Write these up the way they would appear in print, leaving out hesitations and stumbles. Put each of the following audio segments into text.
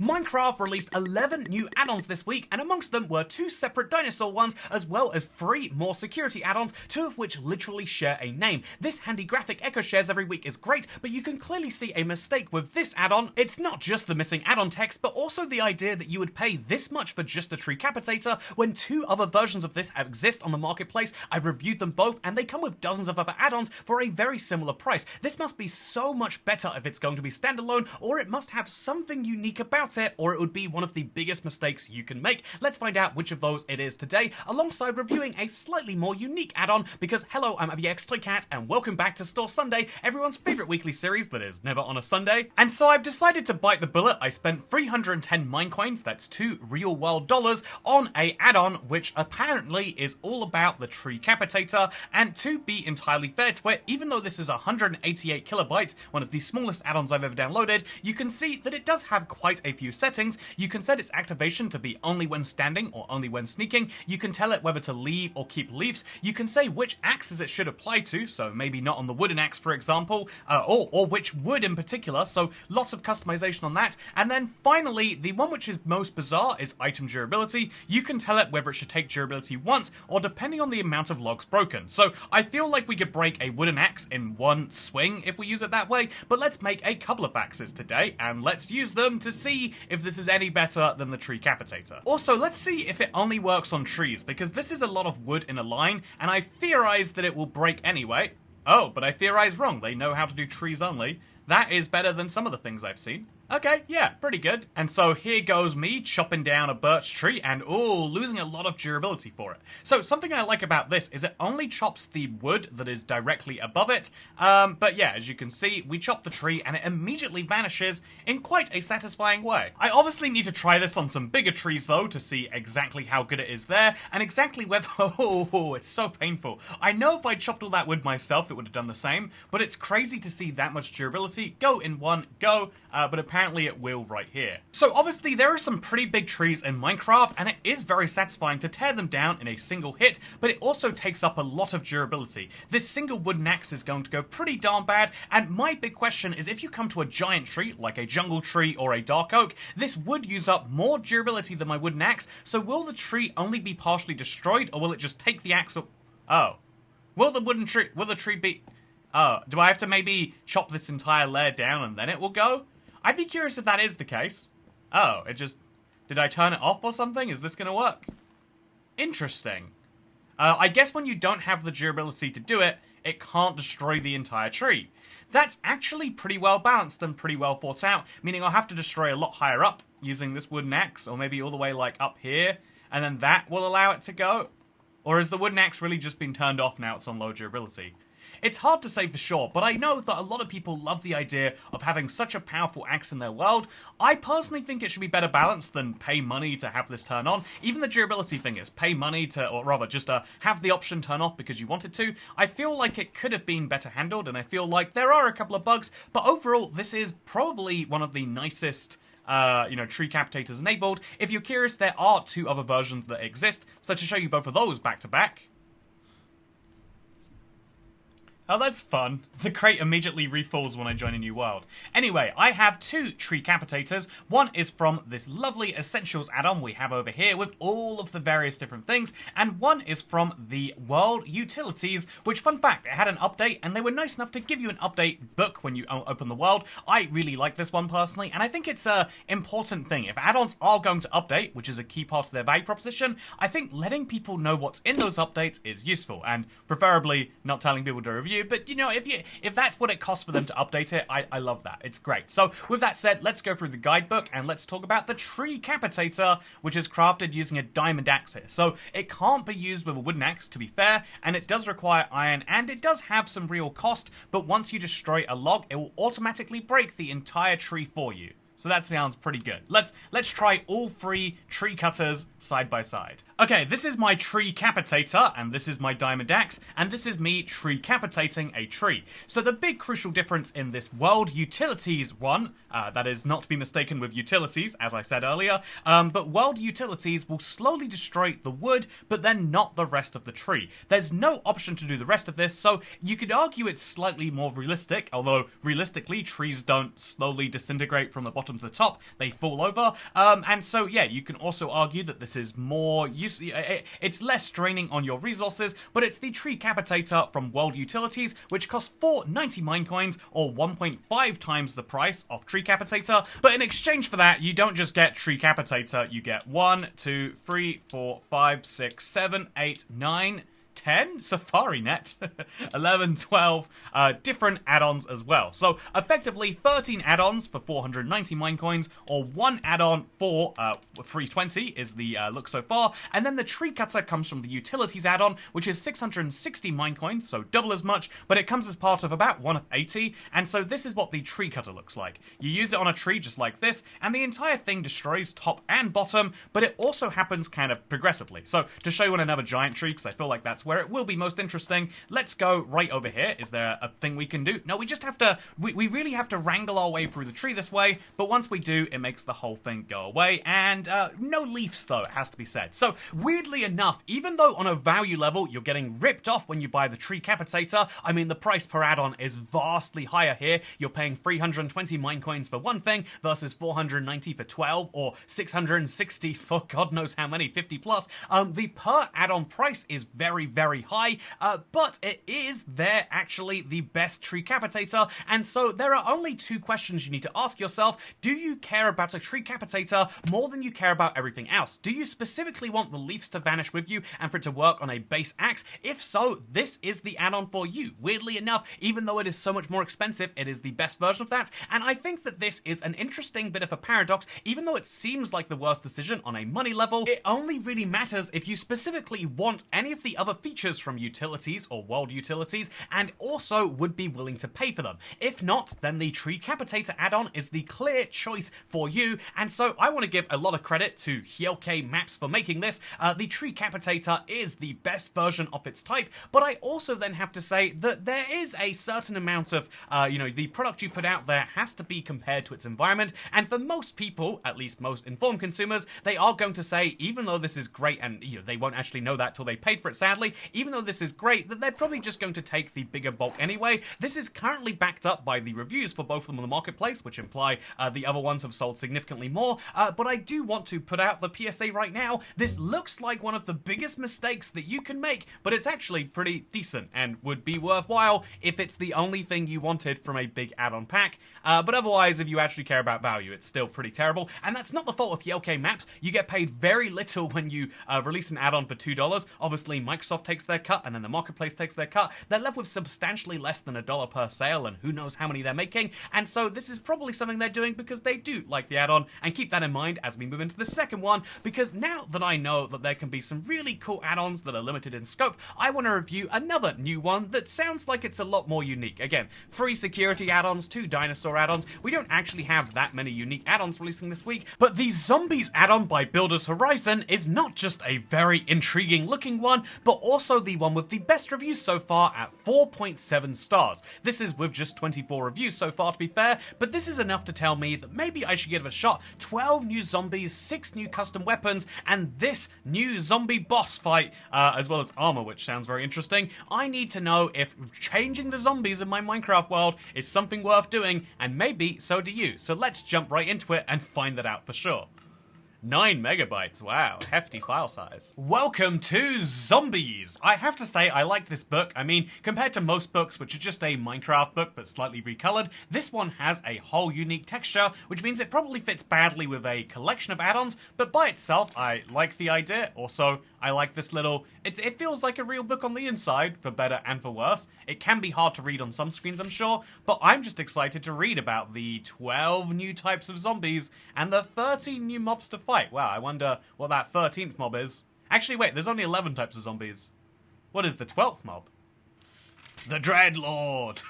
Minecraft released 11 new add-ons this week, and amongst them were 2 separate dinosaur ones, as well as 3 more security add-ons, 2 of which literally share a name. This handy graphic Echo shares every week is great, but you can clearly see a mistake with this add-on. It's not just the missing add-on text, but also the idea that you would pay this much for just the TreeCapitator when 2 other versions of this exist on the marketplace. I've reviewed them both, and they come with dozens of other add-ons for a very similar price. This must be so much better if it's going to be standalone, or it must have something unique about it, or it would be one of the biggest mistakes you can make. Let's find out which of those it is today, alongside reviewing a slightly more unique add-on, because hello, I'm ABXToyCat, and welcome back to Store Sunday, everyone's favourite weekly series that is never on a Sunday. And so I've decided to bite the bullet. I spent 310 Minecoins, that's 2 real-world dollars, on a add-on which apparently is all about the TreeCapitator, and to be entirely fair to it, even though this is 188 kilobytes, one of the smallest add-ons I've ever downloaded, you can see that it does have quite a few settings. You can set its activation to be only when standing or only when sneaking. You can tell it whether to leave or keep leaves. You can say which axes it should apply to, so maybe not on the wooden axe, for example, or which wood in particular, so lots of customization on that. And then finally, the one which is most bizarre is item durability. You can tell it whether it should take durability once, or depending on the amount of logs broken. So I feel like we could break a wooden axe in one swing if we use it that way, but let's make a couple of axes today, and let's use them to see if this is any better than the TreeCapitator. Also, let's see if it only works on trees, because this is a lot of wood in a line, and I theorize that it will break anyway. Oh, but I theorize wrong. They know how to do trees only. That is better than some of the things I've seen. Okay, yeah, pretty good. And so here goes me chopping down a birch tree and, ooh, losing a lot of durability for it. So something I like about this is it only chops the wood that is directly above it. But yeah, as you can see, we chop the tree and it immediately vanishes in quite a satisfying way. I obviously need to try this on some bigger trees though to see exactly how good it is there and exactly whether, oh, it's so painful. I know if I chopped all that wood myself, it would have done the same, but it's crazy to see that much durability go in one go, but apparently it will right here. So obviously there are some pretty big trees in Minecraft, and it is very satisfying to tear them down in a single hit, but it also takes up a lot of durability. This single wooden axe is going to go pretty darn bad, and my big question is if you come to a giant tree, like a jungle tree or a dark oak, this would use up more durability than my wooden axe, so will the tree only be partially destroyed, or will it just take the axe up? Oh. Will the tree be... Oh, do I have to maybe chop this entire layer down and then it will go? I'd be curious if that is the case. Oh, it just... Did I turn it off or something? Is this gonna work? Interesting. I guess when you don't have the durability to do it, it can't destroy the entire tree. That's actually pretty well balanced and pretty well thought out, meaning I'll have to destroy a lot higher up using this wooden axe, or maybe all the way like up here, and then that will allow it to go? Or has the wooden axe really just been turned off now it's on low durability? It's hard to say for sure, but I know that a lot of people love the idea of having such a powerful axe in their world. I personally think it should be better balanced than pay money to have this turn on. Even the durability thing is pay money to, or rather just have the option turn off because you wanted to. I feel like it could have been better handled, and I feel like there are a couple of bugs, but overall this is probably one of the nicest TreeCapitators enabled. If you're curious, there are 2 other versions that exist, so to show you both of those back to back. Oh, that's fun. The crate immediately refills when I join a new world. Anyway, I have 2 TreeCapitators. One is from this lovely Essentials add-on we have over here with all of the various different things, and one is from the World Utilities, which, fun fact, it had an update, and they were nice enough to give you an update book when you open the world. I really like this one personally, and I think it's an important thing. If add-ons are going to update, which is a key part of their value proposition, I think letting people know what's in those updates is useful, and preferably not telling people to review. But, you know, if that's what it costs for them to update it, I love that. It's great. So, with that said, let's go through the guidebook and let's talk about the TreeCapitator, which is crafted using a diamond axe here. So, it can't be used with a wooden axe, to be fair, and it does require iron, and it does have some real cost, but once you destroy a log, it will automatically break the entire tree for you. So that sounds pretty good. Let's try all 3 tree cutters side by side. Okay, this is my TreeCapitator, and this is my diamond axe, and this is me TreeCapitating a tree. So the big crucial difference in this World Utilities one, that is not to be mistaken with Utilities, as I said earlier, but World Utilities will slowly destroy the wood, but then not the rest of the tree. There's no option to do the rest of this, so you could argue it's slightly more realistic, although realistically trees don't slowly disintegrate from the bottom bottom to the top, they fall over. And so, yeah, you can also argue that this is more it's less straining on your resources, but it's the TreeCapitator from World Utilities, which costs 490 Minecoins, or 1.5 times the price of TreeCapitator. But in exchange for that, you don't just get TreeCapitator, you get 1, 2, 3, 4, 5, 6, 7, 8, 9, 10 SafariNet, 11, 12 different add-ons as well. So effectively 13 add-ons for 490 Minecoins, or 1 add-on for 320 is the look so far. And then the Tree Cutter comes from the Utilities add-on, which is 660 Minecoins, so double as much, but it comes as part of about 1 of 80. And so this is what the Tree Cutter looks like. You use it on a tree just like this, and the entire thing destroys top and bottom, but it also happens kind of progressively. So to show you on another giant tree, because I feel like that's where it will be most interesting, let's go right over here. Is there a thing we can do? No, we just have to, we really have to wrangle our way through the tree this way, but once we do, it makes the whole thing go away, and no leaves though, it has to be said. So weirdly enough, even though on a value level you're getting ripped off when you buy the TreeCapitator, I mean the price per add-on is vastly higher here. You're paying 320 Minecoins for one thing versus 490 for 12, or 660 for God knows how many, 50 plus. The per add-on price is very, very high, but it is actually the best TreeCapitator, and so there are only two questions you need to ask yourself. Do you care about a TreeCapitator more than you care about everything else? Do you specifically want the leaves to vanish with you and for it to work on a base axe? If so, this is the add-on for you. Weirdly enough, even though it is so much more expensive, it is the best version of that, and I think that this is an interesting bit of a paradox. Even though it seems like the worst decision on a money level, it only really matters if you specifically want any of the other features from Utilities or World Utilities, and also would be willing to pay for them. If not, then the TreeCapitator add-on is the clear choice for you, and so I want to give a lot of credit to Hyokei Maps for making this. The TreeCapitator is the best version of its type, but I also then have to say that there is a certain amount of, the product you put out there has to be compared to its environment, and for most people, at least most informed consumers, they are going to say, even though this is great, and they won't actually know that till they paid for it, sadly, even though this is great, that they're probably just going to take the bigger bulk anyway. This is currently backed up by the reviews for both of them on the marketplace, which imply the other ones have sold significantly more, but I do want to put out the PSA right now. This looks like one of the biggest mistakes that you can make, but it's actually pretty decent and would be worthwhile if it's the only thing you wanted from a big add-on pack, but otherwise, if you actually care about value, it's still pretty terrible, and that's not the fault of Hyokei Maps. You get paid very little when you release an add-on for $2. Obviously, Microsoft takes their cut, and then the marketplace takes their cut. They're left with substantially less than $1 per sale, and who knows how many they're making, and so this is probably something they're doing because they do like the add-on, and keep that in mind as we move into the second one, because now that I know that there can be some really cool add-ons that are limited in scope, I want to review another new one that sounds like it's a lot more unique. Again, 3 security add-ons, 2 dinosaur add-ons. We don't actually have that many unique add-ons releasing this week, but the Zombies add-on by Builders Horizon is not just a very intriguing looking one, but also the one with the best reviews so far at 4.7 stars. This is with just 24 reviews so far, to be fair, but this is enough to tell me that maybe I should give it a shot. 12 new zombies, 6 new custom weapons, and this new zombie boss fight, as well as armor, which sounds very interesting. I need to know if changing the zombies in my Minecraft world is something worth doing, and maybe so do you. So let's jump right into it and find that out for sure. 9 megabytes, wow, hefty file size. Welcome to Zombies! I have to say, I like this book. I mean, compared to most books, which are just a Minecraft book but slightly recolored, this one has a whole unique texture, which means it probably fits badly with a collection of add-ons, but by itself, I like the idea. Also, I like this little... It feels like a real book on the inside, for better and for worse. It can be hard to read on some screens, I'm sure, but I'm just excited to read about the 12 new types of zombies and the 13 new mobs to fight. Wow, I wonder what that 13th mob is. Actually, wait, there's only 11 types of zombies. What is the 12th mob? The Dreadlord!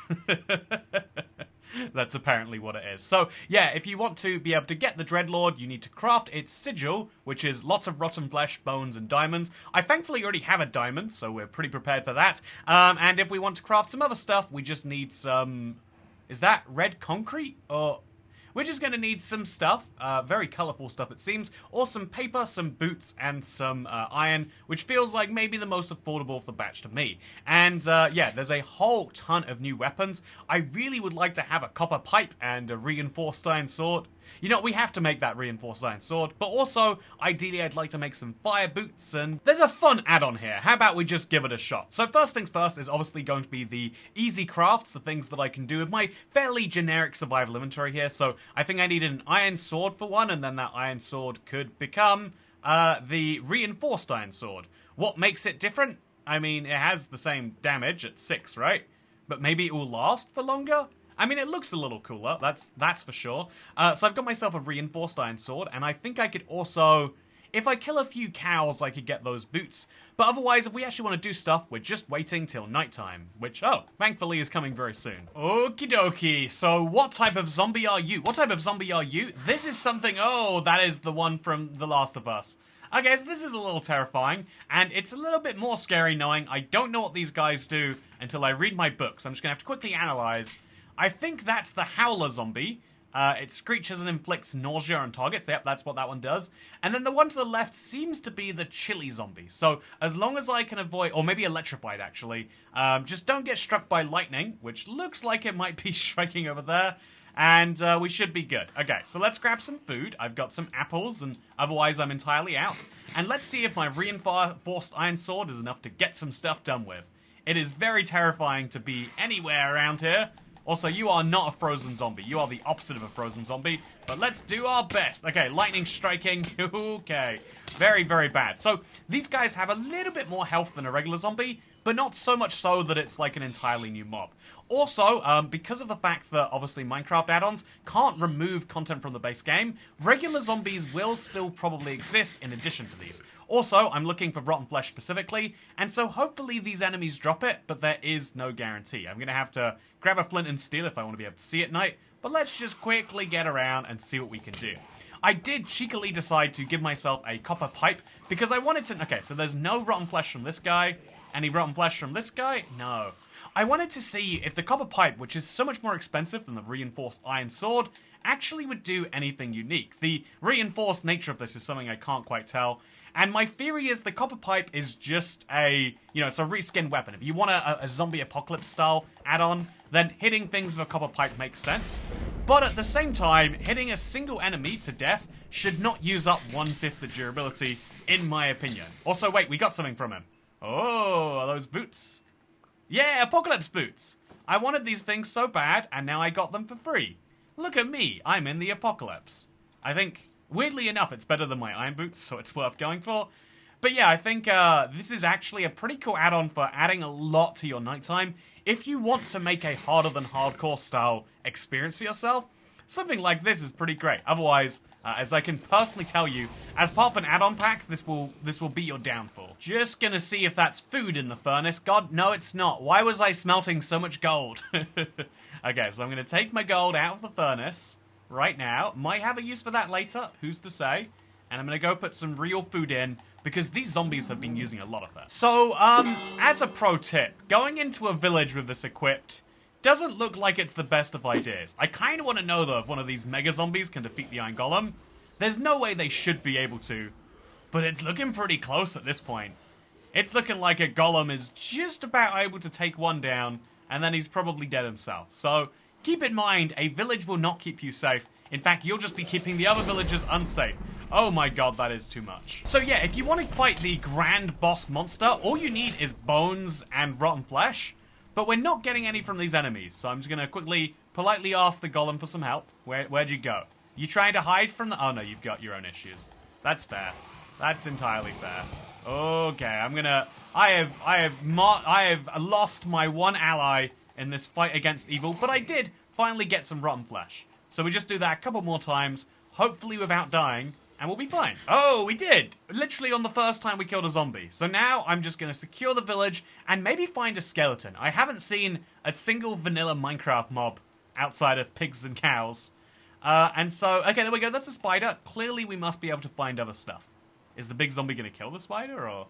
That's apparently what it is. So, yeah, if you want to be able to get the Dreadlord, you need to craft its sigil, which is lots of rotten flesh, bones, and diamonds. I thankfully already have a diamond, so we're pretty prepared for that. And if we want to craft some other stuff, we just need some... Is that red concrete? Or... We're just going to need some stuff, very colourful stuff it seems, or some paper, some boots, and some iron, which feels like maybe the most affordable of the batch to me. And yeah, there's a whole ton of new weapons. I really would like to have a copper pipe and a reinforced iron sword. You know, we have to make that reinforced iron sword, but also, ideally, I'd like to make some fire boots, and there's a fun add-on here. How about we just give it a shot? So first things first is obviously going to be the easy crafts, the things that I can do with my fairly generic survival inventory here. So I think I need an iron sword for one, and then that iron sword could become the reinforced iron sword. What makes it different? I mean, it has the same damage at 6, right? But maybe it will last for longer? I mean, it looks a little cooler, that's for sure. So I've got myself a reinforced iron sword, and I think I could also... If I kill a few cows, I could get those boots. But otherwise, if we actually want to do stuff, we're just waiting till nighttime. Which, oh, thankfully is coming very soon. Okie dokie. So what type of zombie are you? What type of zombie are you? This is something... Oh, that is the one from The Last of Us. Okay, so this is a little terrifying. And it's a little bit more scary knowing I don't know what these guys do until I read my books. I'm just going to have to quickly analyze. I think that's the Howler zombie. It screeches and inflicts nausea on targets. Yep, that's what that one does. And then the one to the left seems to be the chili zombie. So as long as I can avoid, or maybe electrified actually, just don't get struck by lightning, which looks like it might be striking over there. And we should be good. Okay, so let's grab some food. I've got some apples, and otherwise I'm entirely out. And let's see if my reinforced iron sword is enough to get some stuff done with. It is very terrifying to be anywhere around here. Also, you are not a frozen zombie. You are the opposite of a frozen zombie. But let's do our best. Okay, lightning striking. Okay. Very, very bad. So, these guys have a little bit more health than a regular zombie, but not so much so that it's like an entirely new mob. Also, because of the fact that, obviously, Minecraft add-ons can't remove content from the base game, regular zombies will still probably exist in addition to these. Also, I'm looking for rotten flesh specifically, and so hopefully these enemies drop it, but there is no guarantee. I'm going to have to grab a flint and steel if I want to be able to see at night, but let's just quickly get around and see what we can do. I did cheekily decide to give myself a copper pipe, because I wanted to... Okay, so there's no rotten flesh from this guy. Any rotten flesh from this guy? No. I wanted to see if the copper pipe, which is so much more expensive than the reinforced iron sword, actually would do anything unique. The reinforced nature of this is something I can't quite tell. And my theory is the copper pipe is just a, you know, it's a reskinned weapon. If you want a zombie apocalypse style add-on, then hitting things with a copper pipe makes sense. But at the same time, hitting a single enemy to death should not use up 1/5 the durability, in my opinion. Also, wait, we got something from him. Oh, are those boots? Yeah, apocalypse boots. I wanted these things so bad, and now I got them for free. Look at me, I'm in the apocalypse. I think... Weirdly enough, it's better than my iron boots, so it's worth going for. But yeah, I think this is actually a pretty cool add-on for adding a lot to your nighttime. If you want to make a harder than hardcore style experience for yourself, something like this is pretty great. Otherwise, as I can personally tell you, as part of an add-on pack, this will be your downfall. Just gonna see if that's food in the furnace. God, no it's not. Why was I smelting so much gold? Okay, so I'm gonna take my gold out of the furnace right now. Might have a use for that later, who's to say? And I'm gonna go put some real food in, because these zombies have been using a lot of that. So, as a pro tip, going into a village with this equipped doesn't look like it's the best of ideas. I kind of want to know, though, if one of these mega zombies can defeat the Iron Golem. There's no way they should be able to, but it's looking pretty close at this point. It's looking like a Golem is just about able to take one down, and then he's probably dead himself. So, keep in mind, a village will not keep you safe. In fact, you'll just be keeping the other villagers unsafe. Oh my god, that is too much. So yeah, if you want to fight the grand boss monster, all you need is bones and rotten flesh. But we're not getting any from these enemies, so I'm just going to quickly, politely ask the golem for some help. Where'd you go? You trying to hide from the... Oh no, you've got your own issues. That's fair. That's entirely fair. Okay, I'm gonna... I have lost my one ally in this fight against evil, but I did finally get some rotten flesh. So we just do that a couple more times, hopefully without dying, and we'll be fine. Oh, we did! Literally on the first time we killed a zombie. So now I'm just going to secure the village and maybe find a skeleton. I haven't seen a single vanilla Minecraft mob outside of pigs and cows. And so, okay, there we go. That's a spider. Clearly we must be able to find other stuff. Is the big zombie going to kill the spider, or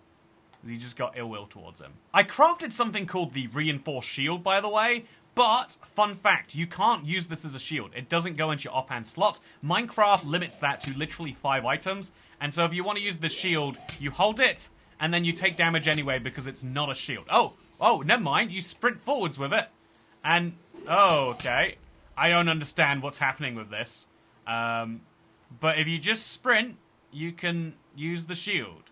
has he just got ill will towards him? I crafted something called the reinforced shield, by the way. But, fun fact, you can't use this as a shield. It doesn't go into your offhand slot. Minecraft limits that to literally 5 items. And so if you want to use the shield, you hold it, and then you take damage anyway because it's not a shield. Oh, never mind. You sprint forwards with it. And, oh, okay. I don't understand what's happening with this. But if you just sprint, you can use the shield.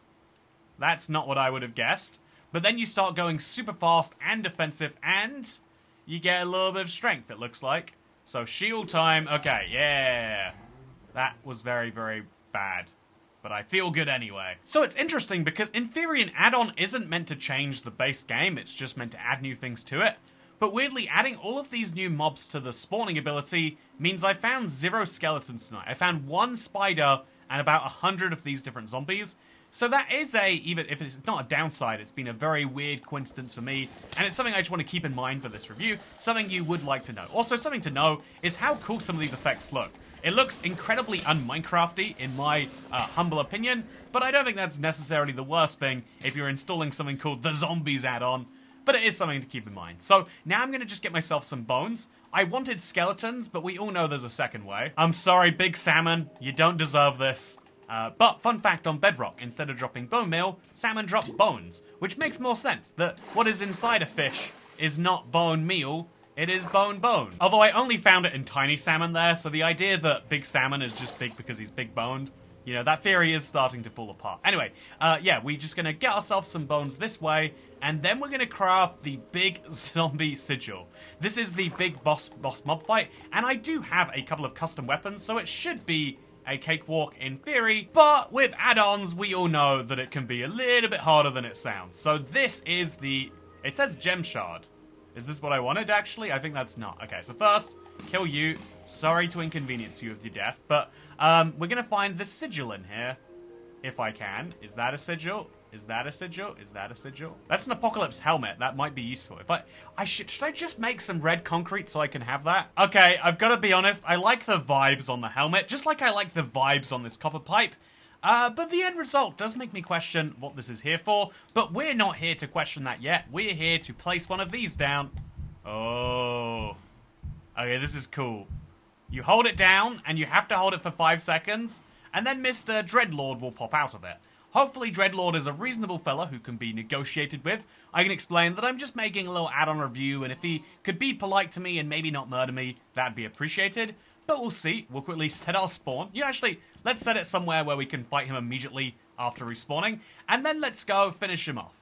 That's not what I would have guessed. But then you start going super fast and defensive, and you get a little bit of strength, it looks like. So shield time. Okay, yeah. That was very, very bad. But I feel good anyway. So it's interesting because in theory an add-on isn't meant to change the base game, it's just meant to add new things to it. But weirdly, adding all of these new mobs to the spawning ability means I found 0 skeletons tonight. I found 1 spider and about 100 of these different zombies. So that is even if it's not a downside, it's been a very weird coincidence for me, and it's something I just want to keep in mind for this review, something you would like to know. Also, something to know is how cool some of these effects look. It looks incredibly un-Minecrafty, in my humble opinion, but I don't think that's necessarily the worst thing if you're installing something called the Zombies add-on, but it is something to keep in mind. So, now I'm going to just get myself some bones. I wanted skeletons, but we all know there's a second way. I'm sorry, Big Salmon, you don't deserve this. But, fun fact on Bedrock, instead of dropping bone meal, salmon drop bones, which makes more sense, that what is inside a fish is not bone meal, it is bone. Although I only found it in tiny salmon there, so the idea that Big Salmon is just big because he's big boned, you know, that theory is starting to fall apart. Anyway, yeah, we're just gonna get ourselves some bones this way, and then we're gonna craft the big zombie sigil. This is the big boss mob fight, and I do have a couple of custom weapons, so it should be a cakewalk in theory, but with add-ons, we all know that it can be a little bit harder than it sounds. So this is the... It says gem shard. Is this what I wanted, actually? I think that's not. Okay, so first, kill you. Sorry to inconvenience you with your death, but we're gonna find the sigil in here, if I can. Is that a sigil? Is that a sigil? Is that a sigil? That's an apocalypse helmet. That might be useful. If should I just make some red concrete so I can have that? Okay, I've got to be honest. I like the vibes on the helmet, just like I like the vibes on this copper pipe. But the end result does make me question what this is here for. But we're not here to question that yet. We're here to place one of these down. Oh. Okay, this is cool. You hold it down, and you have to hold it for 5 seconds, and then Mr. Dreadlord will pop out of it. Hopefully Dreadlord is a reasonable fella who can be negotiated with. I can explain that I'm just making a little add-on review, and if he could be polite to me and maybe not murder me, that'd be appreciated. But we'll see. We'll quickly set our spawn. You know, actually, let's set it somewhere where we can fight him immediately after respawning, and then let's go finish him off.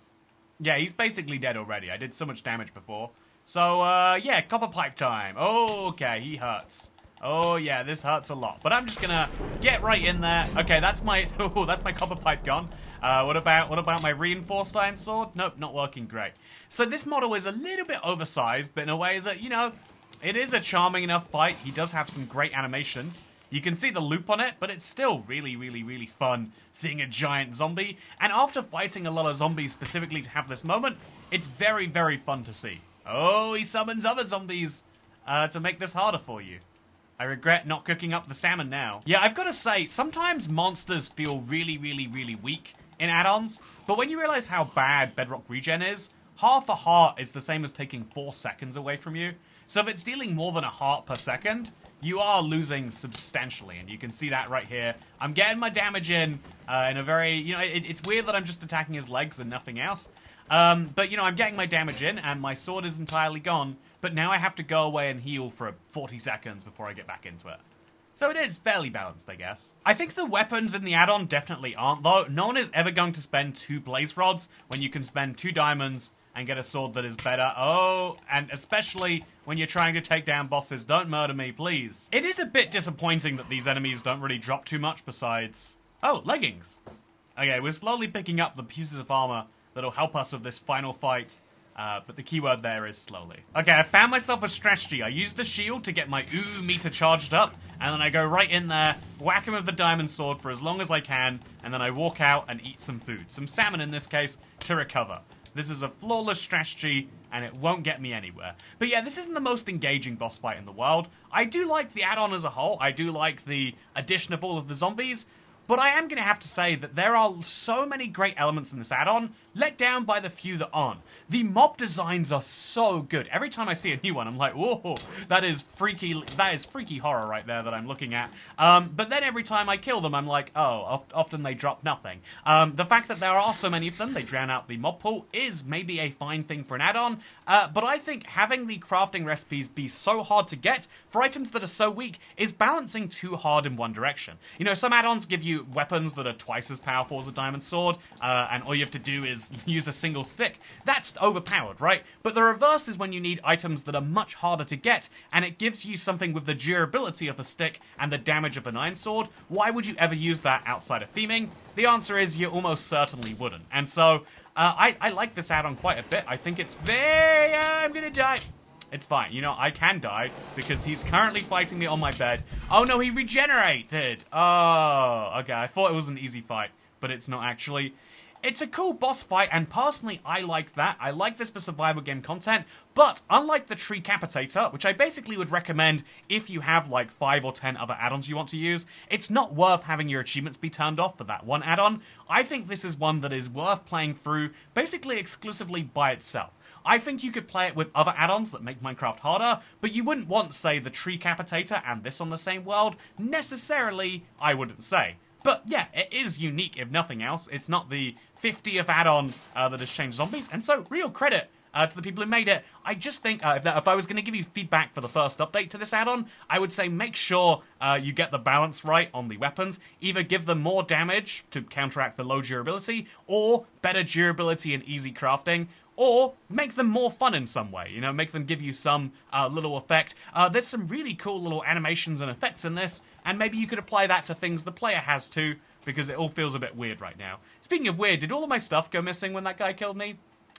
Yeah, he's basically dead already. I did so much damage before. So, yeah, copper pipe time. Oh, okay, he hurts. Oh yeah, this hurts a lot. But I'm just gonna get right in there. Okay, that's my that's my copper pipe gone. What about my reinforced iron sword? Nope, not working great. So this model is a little bit oversized, but in a way that, you know, it is a charming enough fight. He does have some great animations. You can see the loop on it, but it's still really, really, really fun seeing a giant zombie. And after fighting a lot of zombies specifically to have this moment, it's very, very fun to see. Oh, he summons other zombies to make this harder for you. I regret not cooking up the salmon now. Yeah, I've got to say, sometimes monsters feel really, really, really weak in add-ons, but when you realize how bad Bedrock regen is, half a heart is the same as taking 4 seconds away from you. So if it's dealing more than a heart per second, you are losing substantially, and you can see that right here. I'm getting my damage in a very, you know, it's weird that I'm just attacking his legs and nothing else. But, you know, I'm getting my damage in, and my sword is entirely gone, but now I have to go away and heal for 40 seconds before I get back into it. So it is fairly balanced, I guess. I think the weapons in the add-on definitely aren't, though. No one is ever going to spend 2 blaze rods when you can spend 2 diamonds and get a sword that is better. Oh, and especially when you're trying to take down bosses. Don't murder me, please. It is a bit disappointing that these enemies don't really drop too much besides... Oh, leggings. Okay, we're slowly picking up the pieces of armor that'll help us with this final fight. But the keyword there is slowly. Okay, I found myself a strategy. I use the shield to get my ooh meter charged up, and then I go right in there, whack him with the diamond sword for as long as I can, and then I walk out and eat some food. Some salmon in this case, to recover. This is a flawless strategy, and it won't get me anywhere. But yeah, this isn't the most engaging boss fight in the world. I do like the add-on as a whole. I do like the addition of all of the zombies. But I am going to have to say that there are so many great elements in this add-on, let down by the few that aren't. The mob designs are so good. Every time I see a new one, I'm like, whoa, that is freaky horror right there that I'm looking at. But then every time I kill them, I'm like, oh, often they drop nothing. The fact that there are so many of them, they drown out the mob pool, is maybe a fine thing for an add-on, but I think having the crafting recipes be so hard to get for items that are so weak is balancing too hard in one direction. You know, some add-ons give you weapons that are twice as powerful as a diamond sword, and all you have to do is use a single stick. That's overpowered, right? But the reverse is when you need items that are much harder to get, and it gives you something with the durability of a stick and the damage of an iron sword. Why would you ever use that outside of theming? The answer is you almost certainly wouldn't. And so, I like this add-on quite a bit. I think it's very... I'm gonna die. It's fine. You know, I can die because he's currently fighting me on my bed. Oh no, he regenerated. Oh, okay. I thought it was an easy fight, but it's not actually. It's a cool boss fight, and personally, I like that. I like this for survival game content, but unlike the TreeCapitator, which I basically would recommend if you have like 5 or 10 other add-ons you want to use, it's not worth having your achievements be turned off for that one add-on. I think this is one that is worth playing through basically exclusively by itself. I think you could play it with other add-ons that make Minecraft harder, but you wouldn't want, say, the TreeCapitator and this on the same world. Necessarily, I wouldn't say. But yeah, it is unique if nothing else. It's not the 50th add-on that has changed zombies, and so real credit to the people who made it. I just think if I was going to give you feedback for the first update to this add-on, I would say make sure you get the balance right on the weapons. Either give them more damage to counteract the low durability, or better durability and easy crafting, or make them more fun in some way, you know, make them give you some little effect. There's some really cool little animations and effects in this, and maybe you could apply that to things the player has too, because it all feels a bit weird right now. Speaking of weird, did all of my stuff go missing when that guy killed me?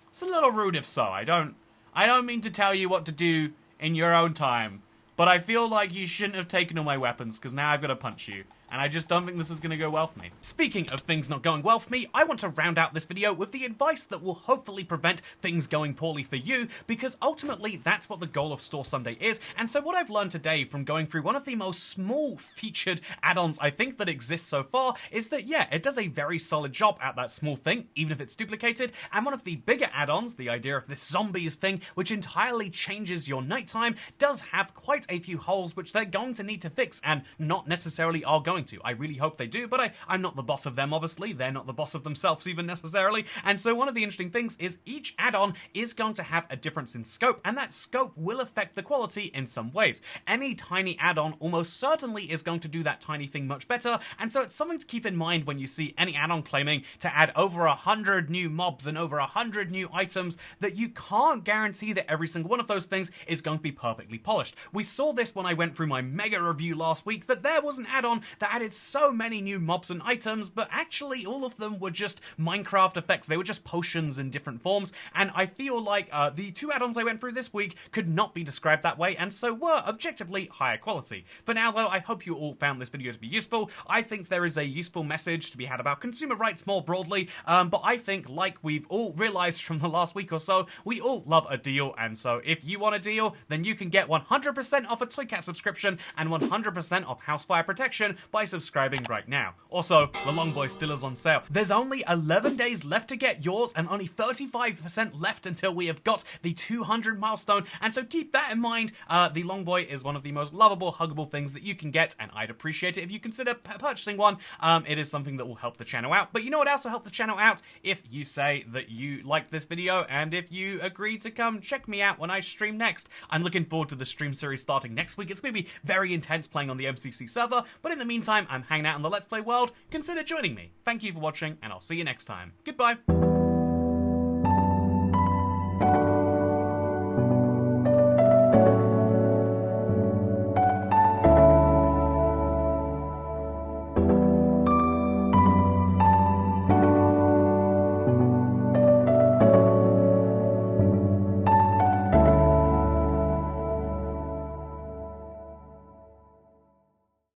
It's a little rude if so. I don't mean to tell you what to do in your own time, but I feel like you shouldn't have taken all my weapons, because now I've got to punch you. And I just don't think this is going to go well for me. Speaking of things not going well for me, I want to round out this video with the advice that will hopefully prevent things going poorly for you, because ultimately that's what the goal of Store Sunday is. And so what I've learned today from going through one of the most small featured add-ons I think that exists so far is that, yeah, it does a very solid job at that small thing, even if it's duplicated. And one of the bigger add-ons, the idea of this zombies thing, which entirely changes your nighttime, does have quite a few holes which they're going to need to fix, and not necessarily are going to. I really hope they do, but I'm not the boss of them, obviously. They're not the boss of themselves even necessarily. And so one of the interesting things is each add-on is going to have a difference in scope, and that scope will affect the quality in some ways. Any tiny add-on almost certainly is going to do that tiny thing much better, and so it's something to keep in mind when you see any add-on claiming to add over 100 new mobs and over 100 new items, that you can't guarantee that every single one of those things is going to be perfectly polished. We saw this when I went through my mega review last week, that there was an add-on that added so many new mobs and items, but actually all of them were just Minecraft effects. They were just potions in different forms, and I feel like the two add-ons I went through this week could not be described that way, and so were objectively higher quality. For now though, I hope you all found this video to be useful. I think there is a useful message to be had about consumer rights more broadly, but I think, like we've all realized from the last week or so, we all love a deal, and so if you want a deal, then you can get 100% off a Toycat subscription and 100% off house fire protection by subscribing right now. Also, the Longboy still is on sale. There's only 11 days left to get yours, and only 35% left until we have got the 200 milestone, and so keep that in mind. The Longboy is one of the most lovable, huggable things that you can get, and I'd appreciate it if you consider purchasing one. It is something that will help the channel out, but you know what else will help the channel out? If you say that you liked this video, and if you agree to come check me out when I stream next. I'm looking forward to the stream series starting next week. It's going to be very intense playing on the MCC server, but in the meantime, I'm hanging out in the Let's Play world. Consider joining me. Thank you for watching, and I'll see you next time. Goodbye.